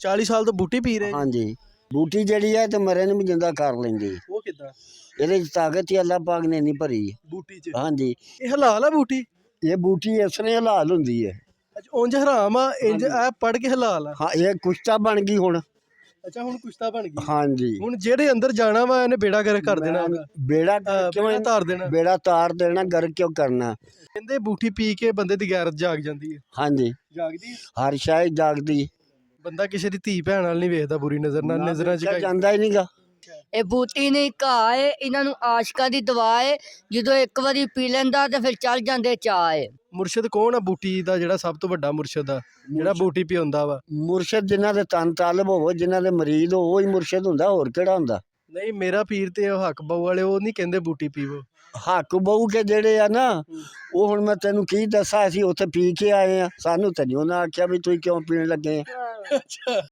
40 ਸਾਲ ਤੋਂ ਬੂਟੀ ਪੀ ਰਹੇ? ਹਾਂਜੀ ਬੂਟੀ ਜਿਹੜੀ ਹੈ ਤੇ ਮਰੇ ਨੂੰ ਵੀ ਜਿੰਦਾ ਕਰ ਲੈਂਦੀ। ਉਹ ਕਿੱਦਾਂ? ਇਹਦੇ ਚ ਤਾਕਤ ਹੀ ਅੱਲਾਹ ਪਾਕ ਨੇ ਨਹੀਂ ਭਰੀ। ਬੂਟੀ 'ਚ ਹਾਂਜੀ ਇਹ ਹਲਾਲ ਆ ਬੂਟੀ? ਇਹ ਬੂਟੀ ਇਸ ਨੇ ਹਲਾਲ ਹੁੰਦੀ ਹੈ। ਅੱਛਾ ਉਂਝ ਹਰਾਮ ਆ, ਇੰਜ ਆ ਪੜ ਕੇ ਹਲਾਲ ਆ? ਹਾਂ ਇਹ ਕੁਸ਼ਤਾ ਬਣ ਗਈ ਹੁਣ। ਅੱਛਾ ਹੁਣ ਕੁਸ਼ਤਾ ਬਣ ਗਈ। ਹਾਂਜੀ ਹੁਣ ਜਿਹੜੇ ਅੰਦਰ ਜਾਣਾ ਵਾ ਇਹਨੇ ਬੇੜਾ ਗਰਕ ਕਰ ਦੇਣਾ ਉਹਦਾ। ਬੇੜਾ ਕਿਉਂ ਬੇੜਾ ਤਾਰ ਦੇਣਾ। ਬੇੜਾ ਤਾਰ ਦੇਣਾ ਗਰ ਕਿਉਂ ਕਰਨਾ। ਕਹਿੰਦੇ ਬੂਟੀ ਪੀ ਕੇ ਬੰਦੇ ਦੀ ਗੈਰਤ ਜਾਗ ਜਾਂਦੀ ਹੈ। ਹਾਂਜੀ ਜਾਗਦੀ ਹੈ? ਹਰ ਸ਼ਾਇਦ ਜਾਗਦੀ ਬੰਦਾ ਕਿਸੇ ਦੀ ਧੀ ਭੈਣ ਨਾਲ ਨਹੀਂ ਵੇਖਦਾ ਬੁਰੀ ਨਜ਼ਰ ਨਾਲ, ਨਜ਼ਰਾਂ ਚ ਜਾਂਦਾ ਹੀ ਨਹੀਂਗਾ। ਇਹ ਬੂਟੀ ਨਹੀਂ ਘਾਹ ਏ, ਇਹਨਾਂ ਨੂੰ ਆਸ਼ਕਾਂ ਦੀ ਦਵਾ ਏ। ਜਦੋਂ ਇੱਕ ਵਾਰੀ ਪੀ ਲੈਂਦਾ ਤੇ ਫਿਰ ਚੱਲ ਜਾਂਦੇ ਚਾਅ ਏ। ਮੁਰਸ਼ਿਦ ਕੌਣ ਆ ਬੂਟੀ ਦਾ, ਜਿਹੜਾ ਸਭ ਤੋਂ ਵੱਡਾ ਮੁਰਸ਼ਿਦ ਆ, ਜਿਹੜਾ ਬੂਟੀ ਪਿਆਉਂਦਾ ਵਾ? ਮੁਰਸ਼ਿਦ ਜਿਨ੍ਹਾਂ ਦੇ ਤਨ ਤਾਲਬ ਹੋਵੋ, ਜਿਨ੍ਹਾਂ ਦੇ ਮਰੀਦ ਹੋ, ਉਹ ਹੀ ਮੁਰਸ਼ਿਦ ਹੁੰਦਾ, ਹੋਰ ਕਿਹੜਾ ਹੁੰਦਾ। ਨਹੀਂ ਮੇਰਾ ਪੀਰ ਤੇ ਉਹ ਹੱਕ ਬਾਊ ਵਾਲੇ ਉਹ ਨਹੀਂ ਕਹਿੰਦੇ ਬੂਟੀ ਪੀਵੋ। ਹੱਕ ਬਹੂ ਕੇ ਜਿਹੜੇ ਆ ਨਾ, ਉਹ ਹੁਣ ਮੈਂ ਤੈਨੂੰ ਕੀ ਦੱਸਾਂ, ਅਸੀਂ ਉੱਥੇ ਪੀ ਕੇ ਆਏ ਆ, ਸਾਨੂੰ ਤਾਂ ਨਹੀਂ ਉਹਨਾਂ ਆਖਿਆ ਵੀ ਤੁਸੀਂ ਕਿਉਂ ਪੀਣ ਲੱਗੇ ਆ। ਅੱਛਾ